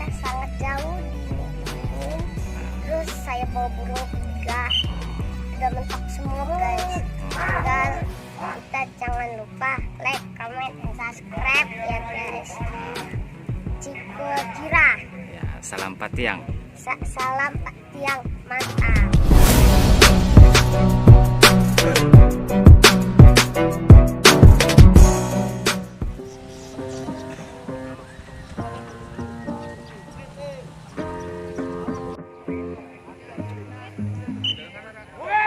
kita sangat jauh di Beringin. Terus saya bawa burung 3. Udah mentok semua guys. Tinggal kita jangan lupa like, comment, dan subscribe ya guys. Ciko kira. Ya, salam patiang. Salam patiang mantap.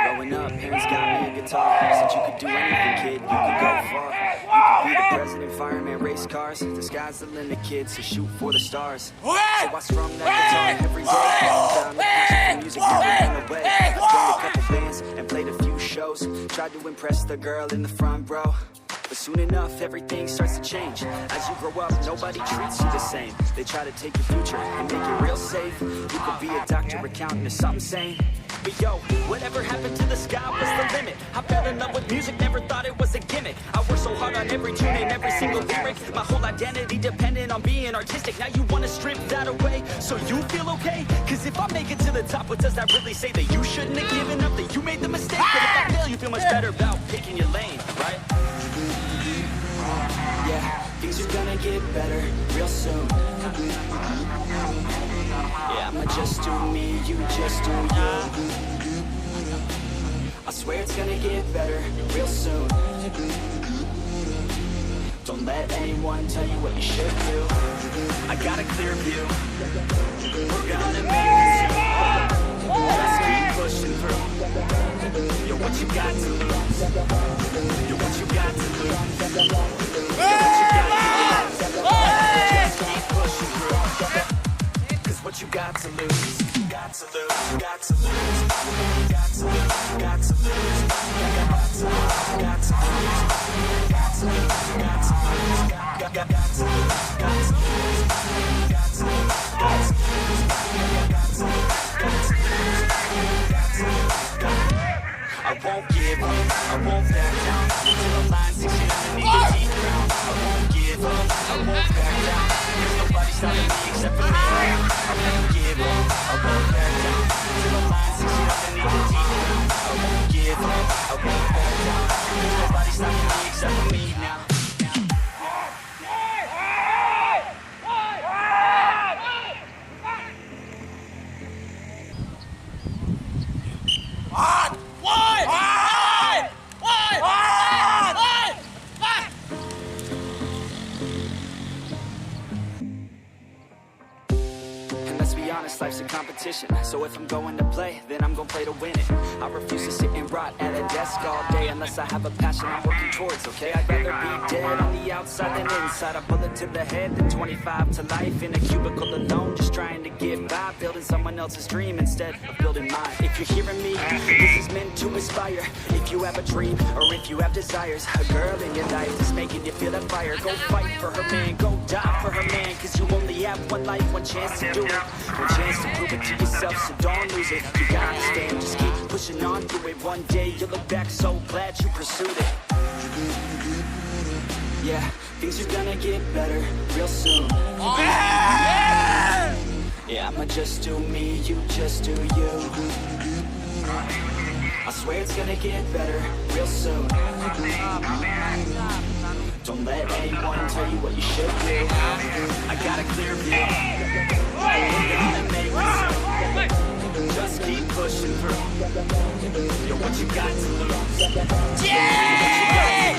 Growing up, parents got me a guitar. Said you could do anything, kid, you could go far. You could be the president, fireman, race cars. The sky's the limit, kids, so shoot for the stars. So I strum that guitar every day. Found the passion for music never went away. Joined a couple bands and played a few shows. Tried to impress the girl in the front row. But soon enough, everything starts to change. As you grow up, nobody treats you the same. They try to take your future and make it real safe. You could be a doctor, accountant, or something sane. But yo, whatever happened to the sky was the limit. I fell in love with music, never thought it was a gimmick. I worked so hard on every tune and every single lyric. My whole identity depended on being artistic. Now you wanna strip that away, so you feel okay? Cause if I make it to the top, what does that really say? That you shouldn't have given up, that you made the mistake? But if I fail, you feel much better about picking your lane, right? Yeah, things are gonna get better real soon. Yeah, I'ma just do me, you just do you. I swear it's gonna get better real soon. Don't let anyone tell you what you should do. I got a clear view. We're gonna make it soon. Let's keep pushing through. You're what you got to lose. You're what you got to lose. You're what you got to lose. Just keep pushing through. Cause what you got to lose. Got to lose. Got to lose. Got to lose. Got to lose. Got to lose. Got to lose. Got to lose. Got to lose. Got to lose. Got to lose. Got to lose. Got to lose. Got to lose. Got to lose. I won't give up, I won't back down till the line's 6 feet underneath the deep ground. I won't give up, I won't back down. There's nobody stopping me except for me. I won't give up, I won't back down till the line's 6 feet underneath the deep ground. I won't give up, I won't back down. There's nobody stopping me except for me now. Life's a competition, so if I'm going to play, then I'm gonna play to win it. I refuse to sit and rot at a desk all day unless I have a passion I'm working towards, okay? I'd rather be dead on the outside than inside. A bullet to the head than 25 to life in a cubicle alone, just trying to get by, building someone else's dream instead of building mine. If you're hearing me, this is meant to inspire. If you have a dream, or if you have desires, a girl in your life is making you feel that fire. Go fight for her man, go die for her man, cause you only have one life, one chance to do it. One chance to prove it to yourself, so don't lose it. You gotta understand, just keep pushing on through it. One day you'll look back so glad you pursued it. Yeah, things are gonna get better real soon. Yeah, I'ma just do me, you just do you. I swear it's gonna get better real soon. Don't let anyone tell you what you should do. I got a clear view. Just keep pushing through. You're what you got to lose. Yeah!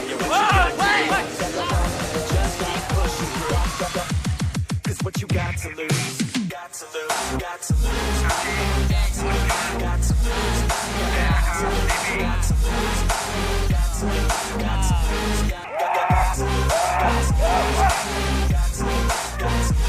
You're what you got to lose. Just keep pushing through. Cause what you got to lose. Got to lose. Got to lose. Got to lose. Got to lose. Got to lose. Got to lose. Got to lose. Got to lose.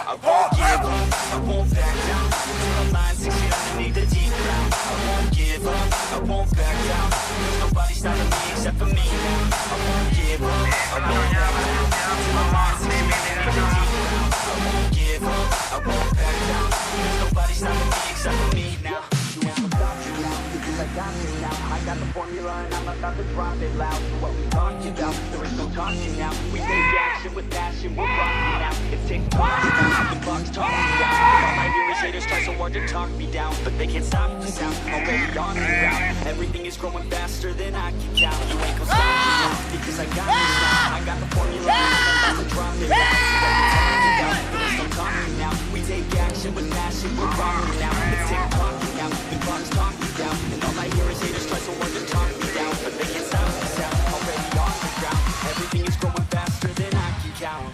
I won't give up, I won't back down till the line's 6 feet underneath the deep ground. I won't give up, I won't back down. There's nobody stopping me except for me now. I won't give up, I won't back down till the line's 6 feet underneath the deep ground. I won't give up, I won't back down. There's nobody stopping me except for me now. You ain't about you now, because I got this now. got the formula and I'm about to drop it loud. So what we talking about? There is no talking now. We take action with passion, we're rocking now. It's TikTok, the clock's talking down. All my hear is haters try so hard to talk me down, but they can't stop the sound, already on the ground. Everything is growing faster than I can count. You ain't gonna stop me now, because I got this now. I got the formula and I'm about to drop it loud. So what we talking about? There is no talking now. We take action with passion, we're rocking now. It's TikTok now, the clock's talking down. And all I hear is haters try so hard to talk me down, but they can't stop the sound, already on the ground. Everything is growing faster than I can count.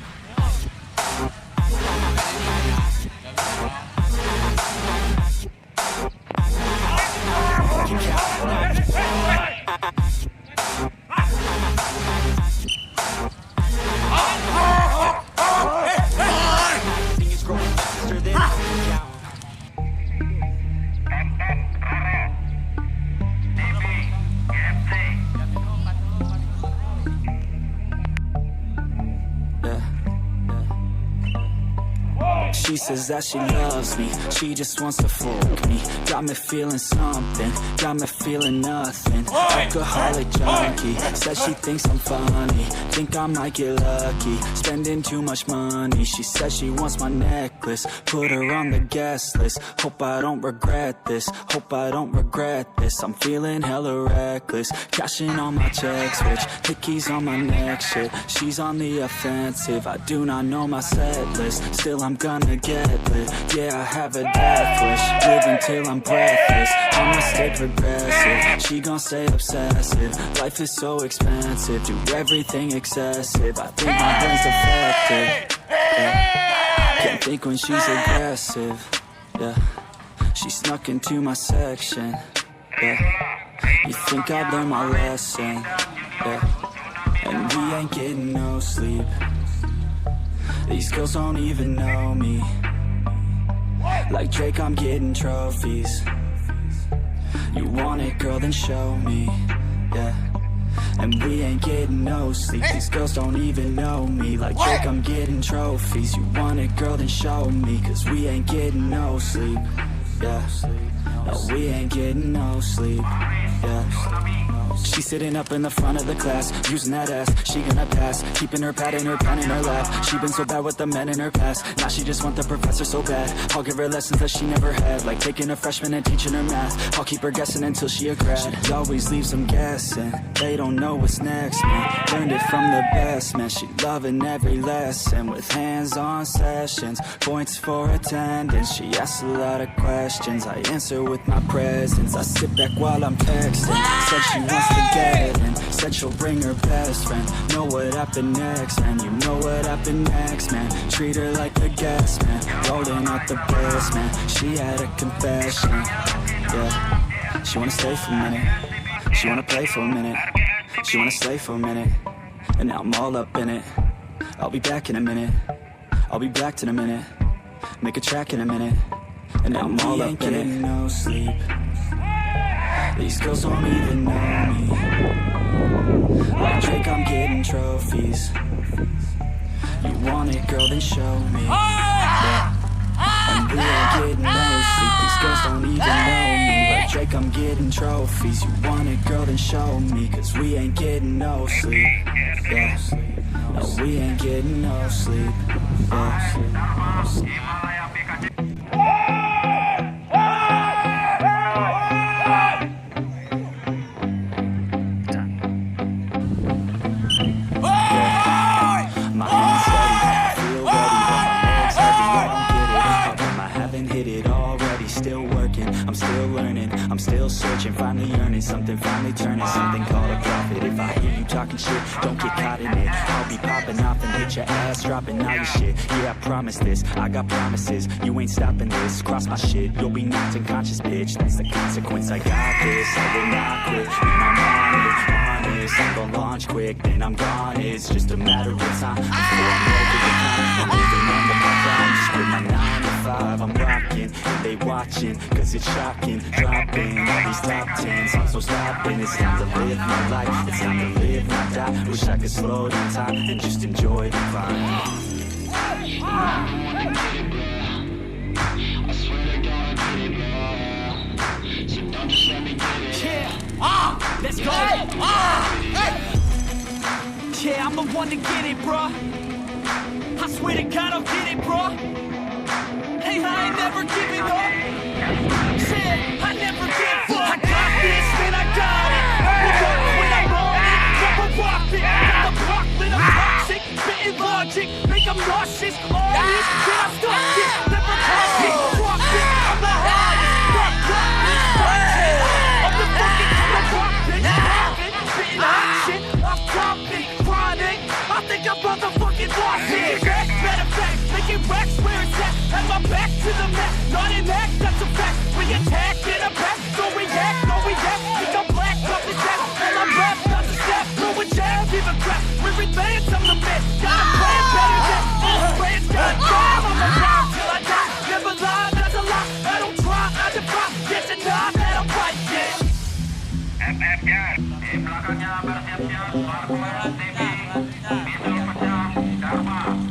Everything is growing faster than I can count. She says that she loves me, she just wants to fuck me. Got me feeling something, got me feeling nothing. Alcoholic junkie, says she thinks I'm funny. Think I might get lucky, spending too much money. She says she wants my necklace, put her on the guest list. Hope I don't regret this, hope I don't regret this. I'm feeling hella reckless, cashing on my checks, bitch. Hickeys on my neck, shit. She's on the offensive, I do not know my set list. Still I'm gonna get lit, yeah I have a death wish. Live until I'm breathless, I'ma stay progressive. She gon' stay obsessive, life is so expensive. Do everything excessive, I think my brain's defective, yeah. Can't think when she's aggressive, yeah. She snuck into my section, yeah. You think I'd learn my lesson, yeah. And we ain't getting no sleep. These girls don't even know me. Like Drake, I'm getting trophies. You want it, girl, then show me, yeah. And we ain't getting no sleep. These girls don't even know me. Like Drake, I'm getting trophies. You want it, girl, then show me. Cause we ain't getting no sleep, yeah. No, we ain't getting no sleep, yeah. She's sitting up in the front of the class, using that ass, she gonna pass. Keeping her pad in her pen in her lap. She been so bad with the men in her past. Now she just want the professor so bad. I'll give her lessons that she never had, like taking a freshman and teaching her math. I'll keep her guessing until she a grad. She always leaves them guessing, they don't know what's next, man. Learned it from the best, man. She loving every lesson, with hands-on sessions, points for attendance. She asks a lot of questions, I answer with my presence. I sit back while I'm texting. Said she wants to get in, said she'll bring her best friend. Know what happened next, man. You know what happened next, man. Treat her like a guest, man. Rolling out the best, man. She had a confession, yeah. She wanna stay for a minute, she wanna play for a minute, she wanna slay for a minute, and now I'm all up in it. I'll be back in a minute, I'll be back in a minute. Make a track in a minute, and now I'm all up in it. No sleep. These girls don't even know me. Like Drake, I'm getting trophies. You want it, girl, then show me, yeah. And we ain't getting no sleep. These girls don't even know me. Like Drake, I'm getting trophies. You want it, girl, then show me. Cause we ain't getting no sleep, yeah. No, we ain't getting no sleep, yeah. I'm still learning, I'm still searching, finally earning something, finally turning something called a profit. If I hear you talking shit, don't get caught in it. I'll be popping off and hit your ass, dropping all your shit. Yeah, I promise this, I got promises. You ain't stopping this, cross my shit, you'll be knocked unconscious, bitch. That's the consequence, I got this, I will not quit. And I'm on it, honest, I'm gonna launch quick, then I'm gone. It's just a matter of time before I'm over the time. I'm living under my prime, just with my 9 to 5. I'm rocking, and they watching, cause it's shocking. Dropping all these top 10s, I'm so stopping. It's time to live my life, it's time to live, not die. Wish I could slow down time and just enjoy the climb. I swear to God, I did it, bro. So don't just let me get it. Yeah. Let's go. Yeah, I'm the one to get it, bro. I swear to God, I'll get it, bro. Hey, I ain't never giving up. Yeah, I never give up. I got this, man, I got it. Look up when I'm on it. Never walk it. Got the block lit, I'm toxic. Spitting logic, make them nauseous. All this, then I stop it. Never pop it, drop it. I'm the hardest. Rock, I'm the fucking rock, bitch. Spitting hot shit, I'm dropping, chronic. I think I'm motherfucking lost it. Matter of fact, making racks where it's at. Have my back to the mat, not an act, that's a fact. We attack in a back, so react, no react. Think I'm black, up his ass. All I'm rap, not the step, throw a jab, give a crap. We're advanced, I'm the man. Got a plan better than all the brands. Got a job, I'm around till I die. Never lie, that's a lie. I don't try, I defy. Yes and nah, that I'm right, yeah. FF-nya di belakangnya bersiap-siap Markuera TV pintu pecah Dharma.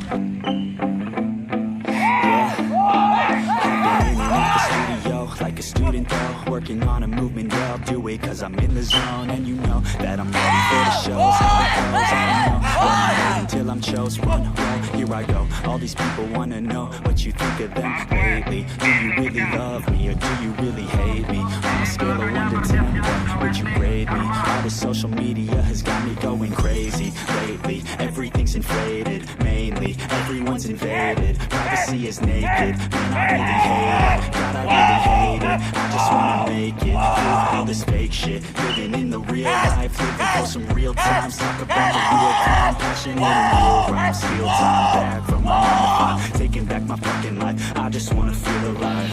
Like a student though, working on a movement, yeah, I'll do it cause I'm in the zone. And you know that I'm ready for the shows. How it goes, I don't know, but I'm waiting till I'm chose. One roll, here I go. All these people wanna know what you think of them lately. Do you really love me or do you really hate me? On a scale of 1 to 10, what would you grade me? All this social media has got me going crazy lately. Everything's inflated, mainly everyone's invaded. Privacy is naked, man, I really hate it. God, I really hate it. I just wanna make it through all this fake shit. Living in the real life, living for some real times. Talk about the real crime, passionate and real rhymes. Steal time back from my 9 to 5, taking back my fucking life. I just wanna feel alive.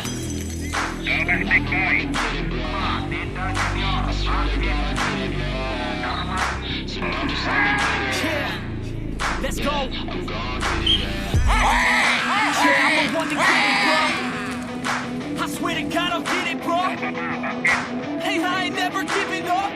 Domestic boy Tinta Junior Let's go. Yeah, I'm the one to get it, bro. I swear to God, I'll get it, bro. Hey, I ain't never giving up.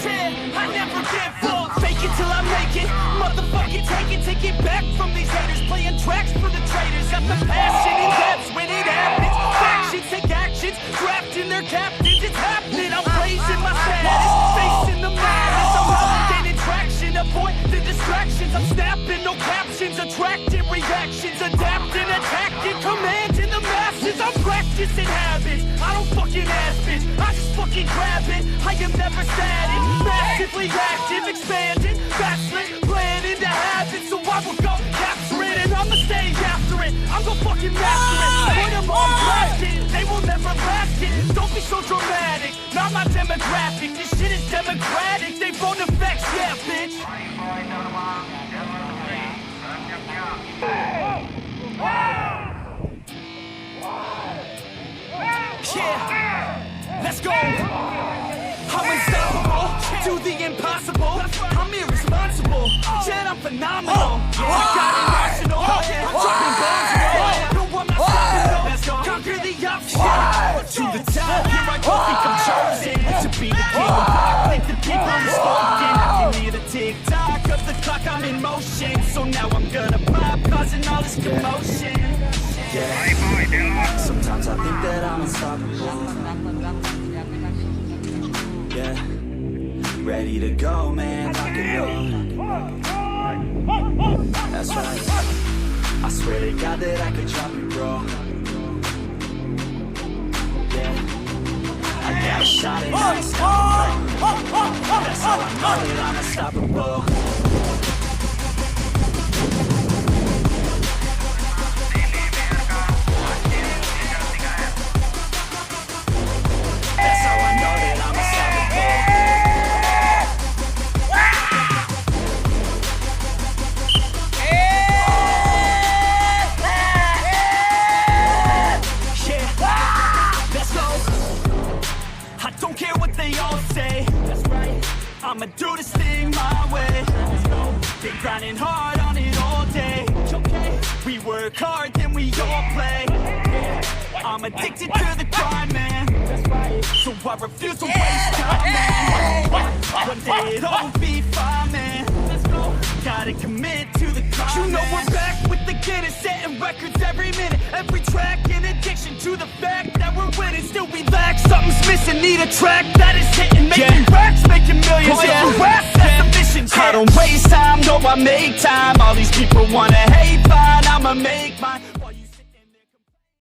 Yeah, I never give up. Fake it till I make it. Motherfucking take it back from these haters. Playing tracks for the traitors. Got the passion in depths when it happens. Factions take actions, drafting their captains. It's happening. I'm raising my status, facing the madness. I'm out gaining traction, avoid the distractions. I'm snapping, no captions, attracting reactions, adapting, attacking, commanding the masses. I'm practicing habits. I don't fucking ask bitch. I just fucking grab it. I am never static, massively active, expanding, backslid, planning to have it. So I will go capture it and I'ma stay after it. I'm gonna fucking master it. Put them on blasting, they will never last it. Don't be so dramatic, not my demographic. This shit is democratic, they phone effects, yeah, bitch. Boy Dharma jalur kiri bersiap-siap. Yeah, let's go. I'm unstoppable, do the impossible. I'm irresponsible, yet I'm phenomenal. I got an arsenal, I'm dropping bombs. No, I'm not stopping, no. Conquer the obstacle. To the top, here I go, think I'm chosen to be the king of pop. Think the people are spoken. I can hear the tick-tock of the clock, I'm in motion. So now I'm gonna pop, causing all this commotion. Yeah. Sometimes I think that I'm unstoppable. Yeah, ready to go, man, rock and roll. That's right. I swear to God that I could drop it, bro. Yeah, I got a shot and I'm unstoppable. That's how I know that I'm unstoppable. That's how I know that I'm unstoppable. I'ma do this thing my way. Been grinding hard on it all day. We work hard, then we all play. I'm addicted to the grind, man. So I refuse to waste time, man. One day it all will be fine, man. Gotta commit to the grind. You know we're back with the Guinness, setting records every minute, every track, in addiction to the fact that we're quit and still relax. Something's missing, need a track that is hitting, making racks, making millions. If you rap, that's the mission. I don't waste time, no, I make time. All these people wanna hate, fine, I'ma make mine.